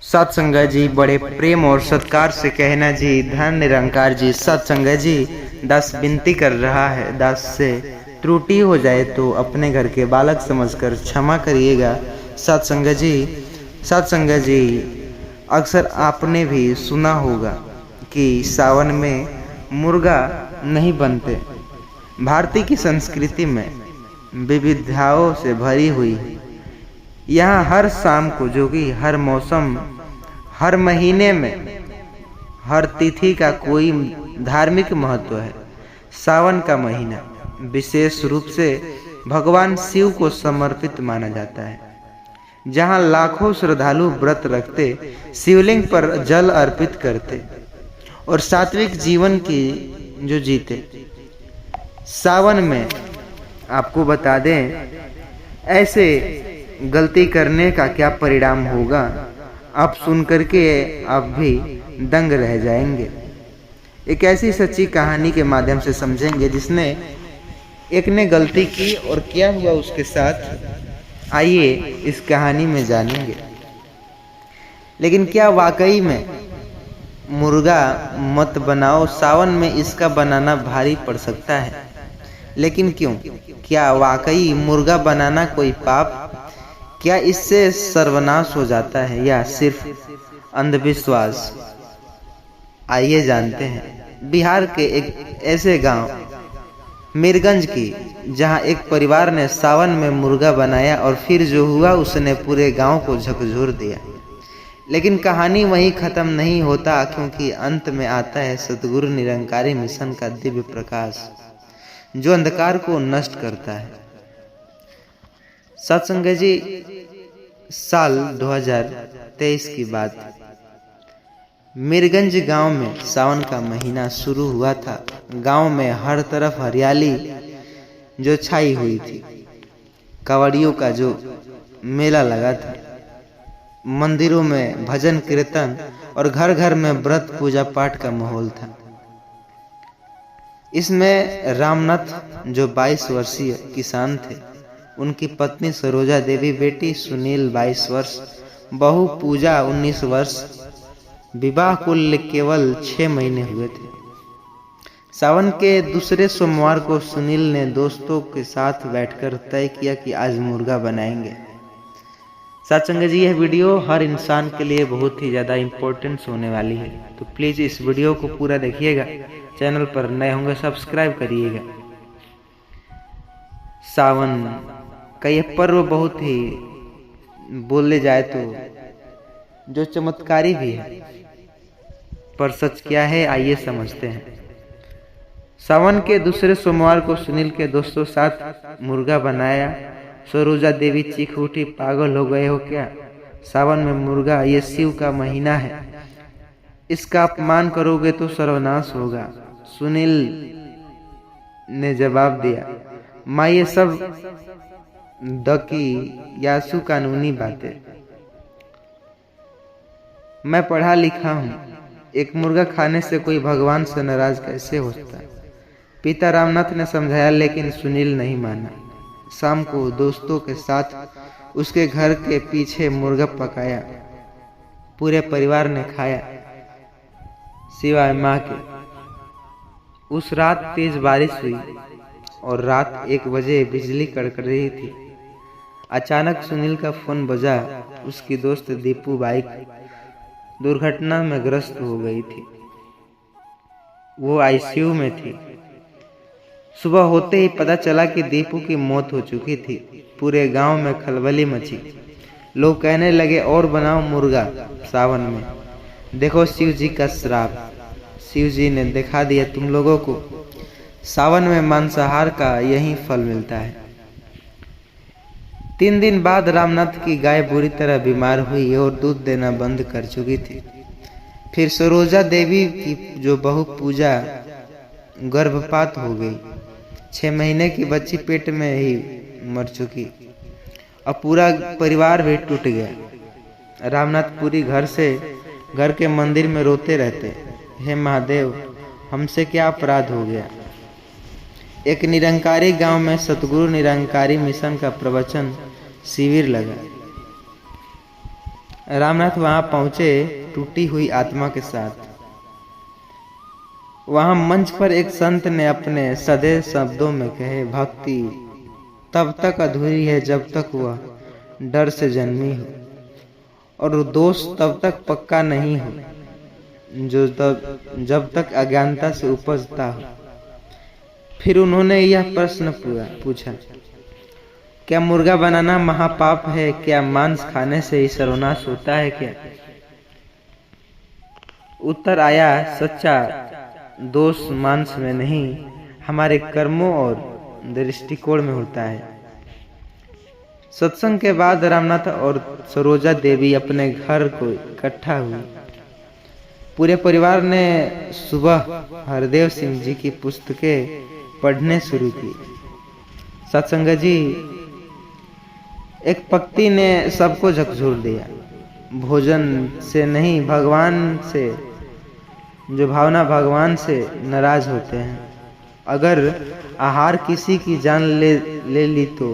सत्संग जी बड़े प्रेम और सत्कार से कहना जी, धन निरंकार जी। सत्संग जी दास विनती कर रहा है, दास से त्रुटि हो जाए तो अपने घर के बालक समझकर क्षमा करिएगा। सत्संग जी अक्सर आपने भी सुना होगा कि सावन में मुर्गा नहीं बनते। भारतीय की संस्कृति में विविधताओं से भरी हुई है। यहाँ हर शाम को, जो कि हर मौसम, हर महीने में, हर तिथि का कोई धार्मिक महत्व है। सावन का महीना विशेष रूप से भगवान शिव को समर्पित माना जाता है, जहाँ लाखों श्रद्धालु व्रत रखते, शिवलिंग पर जल अर्पित करते और सात्विक जीवन की जो जीते। सावन में आपको बता दें, ऐसे गलती करने का क्या परिणाम होगा, आप सुन करके आप भी दंग रह जाएंगे। एक ऐसी सच्ची कहानी के माध्यम से समझेंगे जिसने एक ने गलती की और क्या हुआ उसके साथ। आइए इस कहानी में जानेंगे। लेकिन क्या वाकई में मुर्गा मत बनाओ, सावन में इसका बनाना भारी पड़ सकता है। लेकिन क्यों? क्या वाकई मुर्गा बनाना कोई पाप? क्या इससे सर्वनाश हो जाता है या सिर्फ अंधविश्वास? आइए जानते हैं। बिहार के एक ऐसे गांव मीरगंज की, जहां एक परिवार ने सावन में मुर्गा बनाया और फिर जो हुआ उसने पूरे गांव को झकझोर दिया। लेकिन कहानी वहीं खत्म नहीं होता, क्योंकि अंत में आता है सतगुरु निरंकारी मिशन का दिव्य प्रकाश, जो अंधकार को नष्ट करता है। सत्संग जी साल 2023 की बात, मीरगंज गांव में सावन का महीना शुरू हुआ था। गांव में हर तरफ हरियाली जो छाई हुई थी, कावड़ियों का जो मेला लगा था, मंदिरों में भजन कीर्तन और घर घर में व्रत पूजा पाठ का माहौल था। इसमें रामनाथ जो 22 वर्षीय किसान थे, उनकी पत्नी सरोजा देवी, बेटी सुनील 22 वर्ष, बहू पूजा 19 वर्ष, विवाह कुल केवल 6 महीने हुए थे। सावन के दूसरे सोमवार को सुनील ने दोस्तों के साथ बैठकर तय किया कि आज मुर्गा बनाएंगे। सत्संग जी यह वीडियो हर इंसान के लिए बहुत ही ज़्यादा इम्पोर्टेंस होने वाली है, तो प्लीज़ इस वीडियो को पूरा देखिएगा। चैनल पर नए होंगे सब्सक्राइब करिएगा। सावन का यह पर्व बहुत ही, बोले जाए तो जो चमत्कारी भी है, पर सच क्या है आइए समझते हैं। सावन के दूसरे सोमवार को सुनील के दोस्तों साथ मुर्गा बनाया। सरोजा देवी चीख उठी, पागल हो गए हो क्या? सावन में मुर्गा, ये शिव का महीना है, इसका अपमान करोगे तो सर्वनाश होगा। सुनील ने जवाब दिया, माँ ये सब दकी यासु कानूनी बातें, मैं पढ़ा लिखा हूँ, एक मुर्गा खाने से कोई भगवान से नाराज कैसे होता? पिता रामनाथ ने समझाया, लेकिन सुनील नहीं माना। शाम को दोस्तों के साथ उसके घर के पीछे मुर्गा पकाया। पूरे परिवार ने खाया, सिवाय माँ के। उस रात तेज बारिश हुई और रात 1 बजे बिजली कड़क रही थी। अचानक सुनील का फोन बजा। उसकी दोस्त दीपू बाइक दुर्घटना में ग्रस्त हो गई थी, वो आईसीयू में थी। सुबह होते ही पता चला कि दीपू की मौत हो चुकी थी। पूरे गांव में खलबली मची। लोग कहने लगे, और बनाओ मुर्गा सावन में, देखो शिव जी का श्राप। शिव जी ने दिखा दिया तुम लोगों को, सावन में मांसाहार का यही फल मिलता है। 3 दिन बाद रामनाथ की गाय बुरी तरह बीमार हुई और दूध देना बंद कर चुकी थी। फिर सरोजा देवी की जो बहू पूजा गर्भपात हो गई। 6 महीने की बच्ची पेट में ही मर चुकी। अब पूरा परिवार भी टूट गया। रामनाथ पूरी घर के मंदिर में रोते रहते, हे महादेव हमसे क्या अपराध हो गया। एक निरंकारी गांव में सतगुरु निरंकारी मिशन का प्रवचन शिविर लगा। रामनाथ वहां पहुंचे टूटी हुई आत्मा के साथ। वहां मंच पर एक संत ने अपने सधे शब्दों में कहे, भक्ति तब तक अधूरी है जब तक वह डर से जन्मी हो, और दोष तब तक पक्का नहीं हो जब तक अज्ञानता से उपजता हो। फिर उन्होंने यह प्रश्न पूछा, क्या मुर्गा बनाना महापाप है? क्या मांस खाने से ही सर्वनाश होता है क्या? उत्तर आया, सच्चा दोष मांस में नहीं, हमारे कर्मों और दृष्टिकोण में होता है। सत्संग के बाद रामनाथ और सरोजा देवी अपने घर को इकट्ठा हुई। पूरे परिवार ने सुबह हरदेव सिंह जी की पुस्तकें पढ़ने शुरू की। सत्संग जी, एक पक्ति ने सबको झकझोर दिया। भोजन से नहीं, भगवान से, जो भावना भगवान से नाराज होते हैं। अगर आहार किसी की जान ले ली तो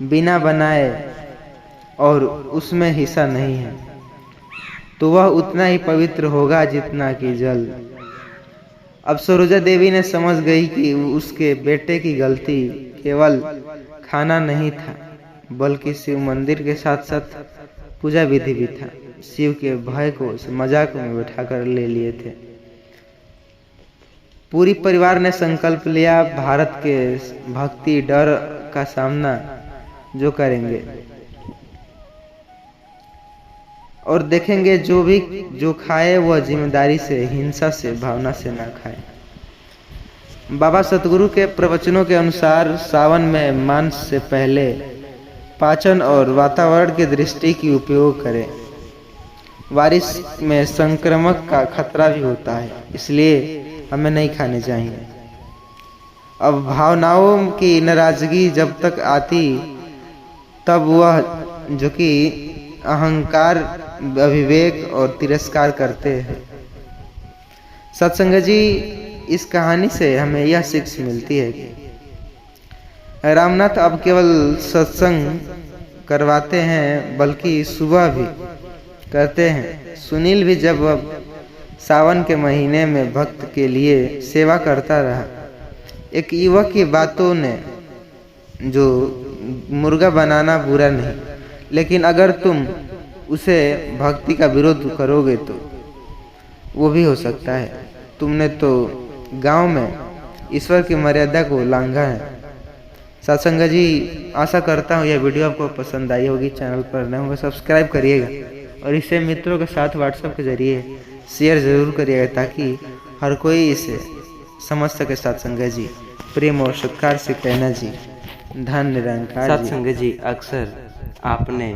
बिना बनाए और उसमें हिस्सा नहीं है, तो वह उतना ही पवित्र होगा जितना कि जल। अब सरोजा देवी ने समझ गई कि उसके बेटे की गलती केवल खाना नहीं था, बल्कि शिव मंदिर के साथ साथ पूजा विधि भी था। शिव के भय को मजाक में बैठाकर ले लिए थे। पूरी परिवार ने संकल्प लिया, भारत के भक्ति डर का सामना जो करेंगे और देखेंगे, जो खाए वह जिम्मेदारी से, हिंसा से, भावना से ना खाए। बाबा सतगुरु के प्रवचनों के अनुसार सावन में मांस से पहले पाचन और वातावरण की दृष्टि की उपयोग करें। बारिश में संक्रमण का खतरा भी होता है, इसलिए हमें नहीं खाने चाहिए। अब भावनाओं की नाराजगी जब तक आती, तब वह जो कि अहंकार, अविवेक और तिरस्कार करते हैं। सत्संग जी, इस कहानी से हमें यह शिक्षा मिलती है कि रामनाथ अब केवल सत्संग करवाते हैं, बल्कि सुबह भी करते हैं। सुनील भी जब अब सावन के महीने में भक्त के लिए सेवा करता रहा। एक युवक की बातों ने, जो मुर्गा बनाना बुरा नहीं, लेकिन अगर तुम उसे भक्ति का विरोध करोगे तो वो भी हो सकता है। तुमने तो गांव में ईश्वर की मर्यादा को लांघा है। सत्संग जी, आशा करता हूँ यह वीडियो आपको पसंद आई होगी। चैनल पर नए होंगे सब्सक्राइब करिएगा और इसे मित्रों के साथ व्हाट्सएप के जरिए शेयर जरूर करिएगा, ताकि हर कोई इसे समझ सके। सत्संग जी, प्रेम और सत्कार से कहना जी, धन निरंकार। सत्संग जी, अक्सर आपने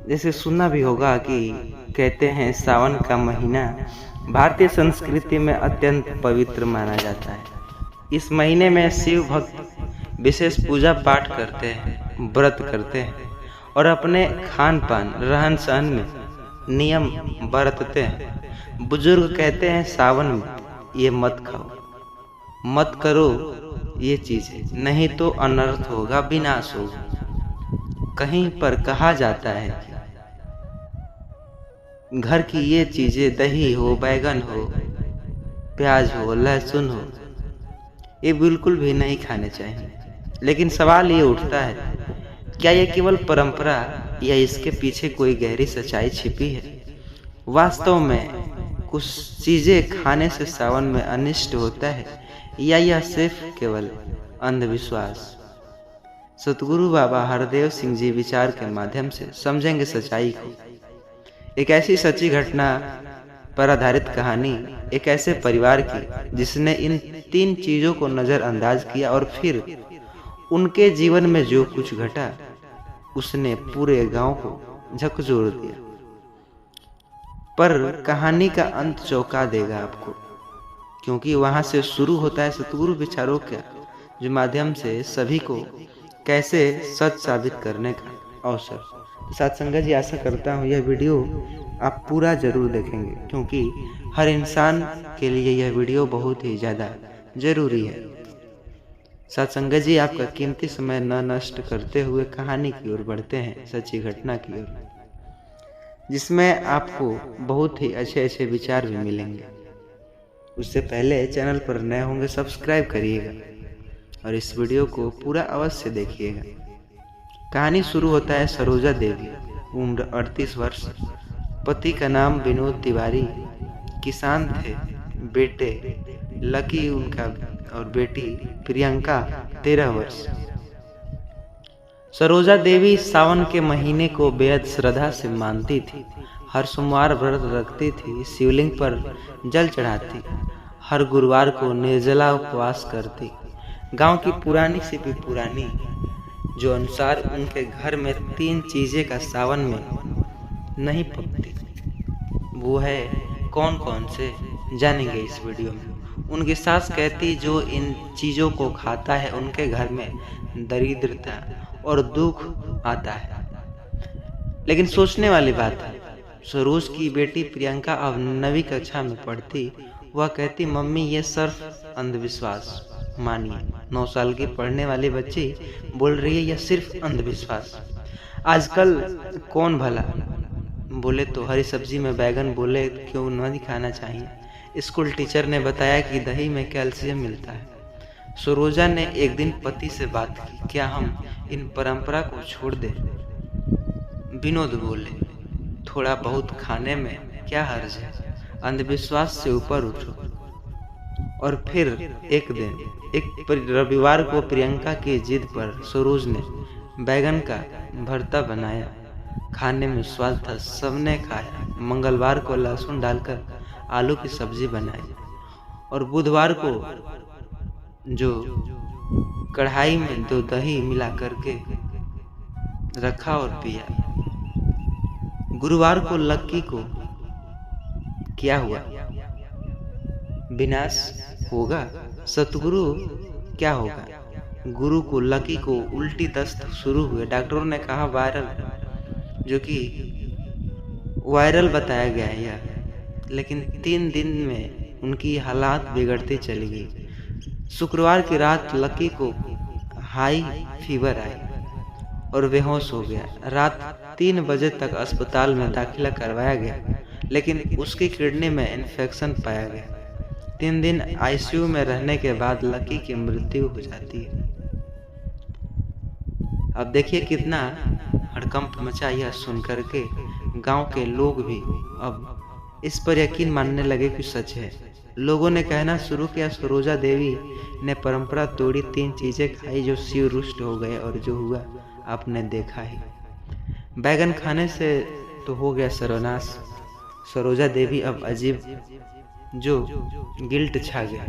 जैसे सुना भी होगा कि कहते हैं सावन का महीना भारतीय संस्कृति में अत्यंत पवित्र माना जाता है। इस महीने में शिव भक्त विशेष पूजा पाठ करते हैं, व्रत करते हैं और अपने खान पान, रहन सहन में नियम बरतते हैं। बुजुर्ग कहते हैं सावन में ये मत खाओ, मत करो ये चीजें, नहीं तो अनर्थ होगा, विनाश होगा। कहीं पर कहा जाता है घर की ये चीजें, दही हो, बैगन हो, प्याज हो, लहसुन हो, ये बिल्कुल भी नहीं खाने चाहिए। लेकिन सवाल ये उठता है, क्या ये केवल परंपरा या इसके पीछे कोई गहरी सच्चाई छिपी है? वास्तव में कुछ चीजें खाने से सावन में अनिष्ट होता है या यह सिर्फ केवल अंधविश्वास? सतगुरु बाबा हरदेव सिंह जी विचार के माध्यम से समझेंगे सच्चाई को। एक ऐसी सच्ची घटना पर आधारित कहानी, एक ऐसे परिवार की जिसने इन 3 चीजों को नजरअंदाज किया और फिर उनके जीवन में जो कुछ घटा उसने पूरे गांव को झकझोर दिया। पर कहानी का अंत चौंका देगा आपको, क्योंकि वहां से शुरू होता है सतगुरु विचारों का, जो माध्यम से सभी को कैसे सच साबित करने का अवसर। सत्संग जी, आशा करता हूँ यह वीडियो आप पूरा जरूर देखेंगे, क्योंकि हर इंसान के लिए यह वीडियो बहुत ही ज़्यादा जरूरी है। सत्संग जी, आपका कीमती समय न नष्ट करते हुए कहानी की ओर बढ़ते हैं, सच्ची घटना की ओर। जिसमें आपको बहुत ही अच्छे अच्छे विचार भी मिलेंगे। उससे पहले चैनल पर नए होंगे सब्सक्राइब करिएगा और इस वीडियो को पूरा अवश्य देखिएगा। कहानी शुरू होता है सरोजा देवी, उम्र 38 वर्ष, पति का नाम विनोद तिवारी, किसान थे, बेटे लकी उनका और बेटी प्रियंका 13 वर्ष। सरोजा देवी सावन के महीने को बेहद श्रद्धा से मानती थी। हर सोमवार व्रत रखती थी, शिवलिंग पर जल चढ़ाती, हर गुरुवार को निर्जला उपवास करती। गांव की पुरानी से भी पुरानी जो अनुसार उनके घर में 3 चीजें का सावन में नहीं पकती, वो है कौन कौन से जानेंगे इस वीडियो में। उनकी सास कहती जो इन चीज़ों को खाता है उनके घर में दरिद्रता और दुख आता है। लेकिन सोचने वाली बात है, सरोज की बेटी प्रियंका अब 9वीं कक्षा में पढ़ती। वह कहती मम्मी ये सिर्फ अंधविश्वास मानिए। 9 साल की पढ़ने वाली बच्ची बोल रही है यह सिर्फ अंधविश्वास। आजकल कौन भला बोले तो हरी सब्जी में बैगन बोले क्यों नहीं खाना चाहिए। स्कूल टीचर ने बताया कि दही में कैल्शियम मिलता है। सरोजा ने एक दिन पति से बात की, क्या हम इन परंपरा को छोड़ दें। विनोद बोले थोड़ा बहुत खाने में क्या हर्ज है, अंधविश्वास से ऊपर उठो। और फिर एक रविवार को प्रियंका की जिद पर सरोज ने बैगन का भरता बनाया। खाने में स्वाद था, सबने खाया। मंगलवार को लहसुन डालकर आलू की सब्जी बनाई और बुधवार को जो कढ़ाई में 2 दही मिला करके रखा और पिया। गुरुवार को लक्की को क्या हुआ, विनाश होगा, सतगुरु क्या होगा। गुरु को लकी को उल्टी दस्त शुरू हुए। डॉक्टरों ने कहा वायरल, जो कि वायरल बताया गया है यह, लेकिन 3 दिन में उनकी हालात बिगड़ती चली गई। शुक्रवार की रात लकी को हाई फीवर आई और बेहोश हो गया। रात 3 बजे तक अस्पताल में दाखिला करवाया गया, लेकिन उसकी किडनी में इन्फेक्शन पाया गया। 3 दिन आईसीयू में रहने के बाद लकी की मृत्यु हो जाती है। अब देखिए कितना हड़कंप मचा यह सुन करके। गांव के लोग भी अब इस पर यकीन मानने लगे कि सच है। लोगों ने कहना शुरू किया सरोजा देवी ने परंपरा तोड़ी, 3 चीजें खाई जो शिव रुष्ट हो गए और जो हुआ आपने देखा ही। बैगन खाने से तो हो गया सर्वनाश। सरोजा देवी अब अजीब जो गिल्ट छा गया।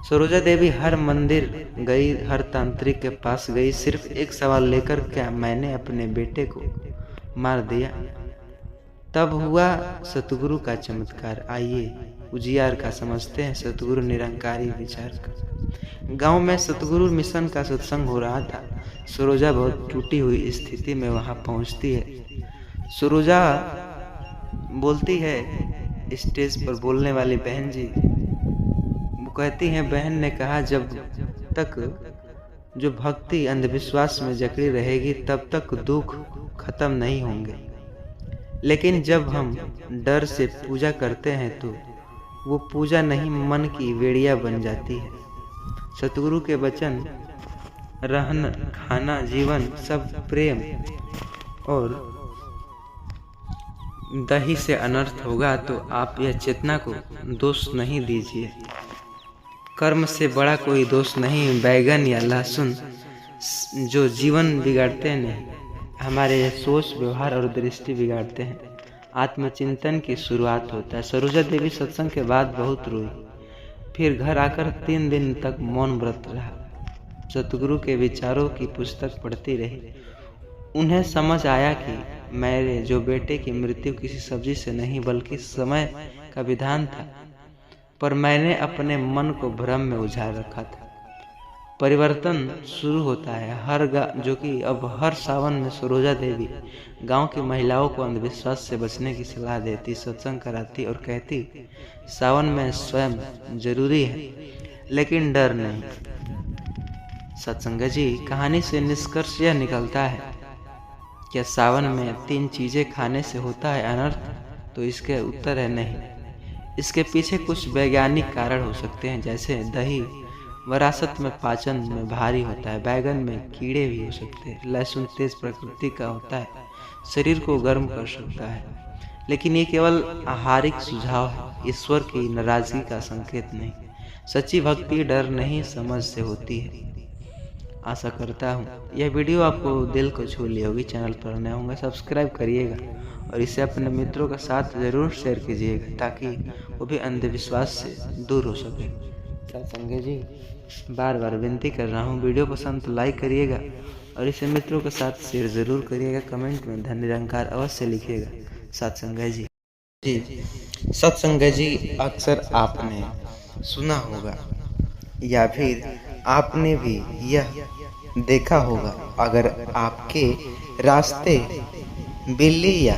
सरोजा देवी हर मंदिर गई, हर तांत्रिक के पास गई, सिर्फ एक सवाल लेकर, क्या मैंने अपने बेटे को मार दिया। तब हुआ सतगुरु का चमत्कार। आइए उजियार का समझते हैं सतगुरु निरंकारी विचार का। गांव में सतगुरु मिशन का सत्संग हो रहा था। सरोजा बहुत टूटी हुई स्थिति में वहां पहुंचती है। सरोजा बोलती है, स्टेज पर बोलने वाली बहन जी वो कहती हैं, बहन ने कहा जब तक जो भक्ति अंधविश्वास में जकड़ी रहेगी तब तक दुख खत्म नहीं होंगे, लेकिन जब हम डर से पूजा करते हैं तो वो पूजा नहीं मन की वेड़िया बन जाती है। सतगुरु के वचन, रहन खाना जीवन सब प्रेम और दही से अनर्थ होगा तो आप यह चेतना को दोष नहीं दीजिए। कर्म से बड़ा कोई दोष नहीं। बैगन या लहसुन जो जीवन बिगाड़ते हैं, हमारे सोच व्यवहार और दृष्टि बिगाड़ते हैं। आत्मचिंतन की शुरुआत होता है। सरोजा देवी सत्संग के बाद बहुत रोई, फिर घर आकर 3 दिन तक मौन व्रत रहा। सतगुरु के विचारों की पुस्तक पढ़ती रही। उन्हें समझ आया कि मेरे जो बेटे की मृत्यु किसी सब्जी से नहीं बल्कि समय का विधान था, पर मैंने अपने मन को भ्रम में उजाड़ रखा था। परिवर्तन शुरू होता है। जो कि अब हर सावन में सरोजा देवी गांव की महिलाओं को अंधविश्वास से बचने की सलाह देती, सत्संग कराती और कहती सावन में स्वयं जरूरी है लेकिन डर नहीं। सत्संग जी, कहानी से निष्कर्ष यह निकलता है क्या सावन में 3 चीज़ें खाने से होता है अनर्थ? तो इसके उत्तर है नहीं। इसके पीछे कुछ वैज्ञानिक कारण हो सकते हैं, जैसे दही विरासत में पाचन में भारी होता है, बैगन में कीड़े भी हो सकते हैं, लहसुन तेज प्रकृति का होता है, शरीर को गर्म कर सकता है। लेकिन ये केवल आहारिक सुझाव है, ईश्वर की नाराजगी का संकेत नहीं। सच्ची भक्ति डर नहीं समझ से होती है। आशा करता हूँ यह वीडियो आपको दिल को छू ली होगी। चैनल पर नए होंगे सब्सक्राइब करिएगा और इसे अपने मित्रों के साथ ज़रूर शेयर कीजिएगा, ताकि वो भी अंधविश्वास से दूर हो सके। संगे जी बार बार विनती कर रहा हूँ, वीडियो पसंद तो लाइक करिएगा और इसे मित्रों के साथ शेयर ज़रूर करिएगा। कमेंट में धन निरंकार अवश्य लिखिएगा। सत्संग जी सत्संग जी अक्सर आपने सुना होगा या फिर आपने भी यह देखा होगा, अगर आपके रास्ते बिल्ली या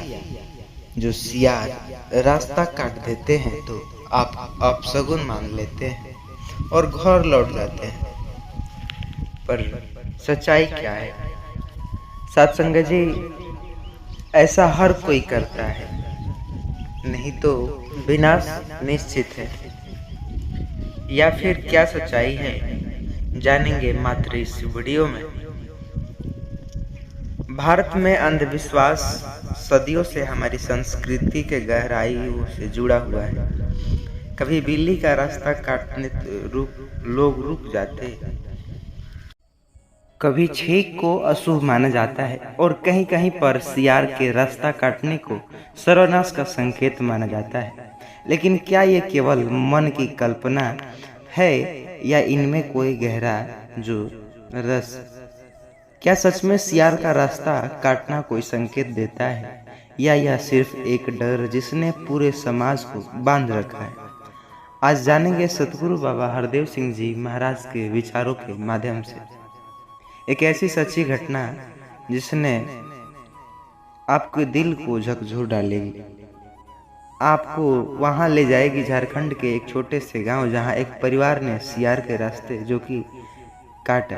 जो सियार रास्ता काट देते हैं तो आप अपशगुन मान लेते हैं और घर लौट जाते हैं। पर सच्चाई क्या है? सत्संग जी, ऐसा हर कोई करता है, नहीं तो विनाश निश्चित है। या फिर क्या सच्चाई है, जानेंगे मात्र इस वीडियो में। भारत में अंधविश्वास सदियों से हमारी संस्कृति के गहराइयों से जुड़ा हुआ है। कभी बिल्ली का रास्ता काटने लोग रुक जाते, कभी छींक को अशुभ माना जाता है और कहीं कहीं पर सियार के रास्ता काटने को सर्वनाश का संकेत माना जाता है। लेकिन क्या ये केवल मन की कल्पना है या इनमें कोई गहरा जो रस? क्या सच में सियार का रास्ता काटना कोई संकेत देता है या यह सिर्फ एक डर जिसने पूरे समाज को बांध रखा है? आज जानेंगे सतगुरु बाबा हरदेव सिंह जी महाराज के विचारों के माध्यम से एक ऐसी सच्ची घटना जिसने आपके दिल को झकझोर डालेगी, आपको वहां ले जाएगी झारखंड के एक छोटे से गांव, जहां एक परिवार ने सियार के रास्ते जो कि काटा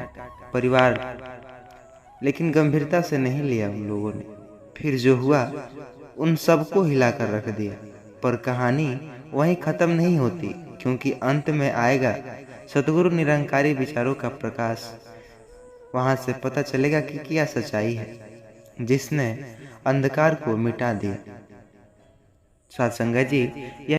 परिवार, लेकिन गंभीरता से नहीं लिया उन लोगों ने। फिर जो हुआ उन सबको हिलाकर रख दिया। पर कहानी वहीं खत्म नहीं होती, क्योंकि अंत में आएगा सतगुरु निरंकारी विचारों का प्रकाश। वहां से पता चलेगा कि क्या सच्चाई है जिसने अंधकार को मिटा दिया। सत्संग जी,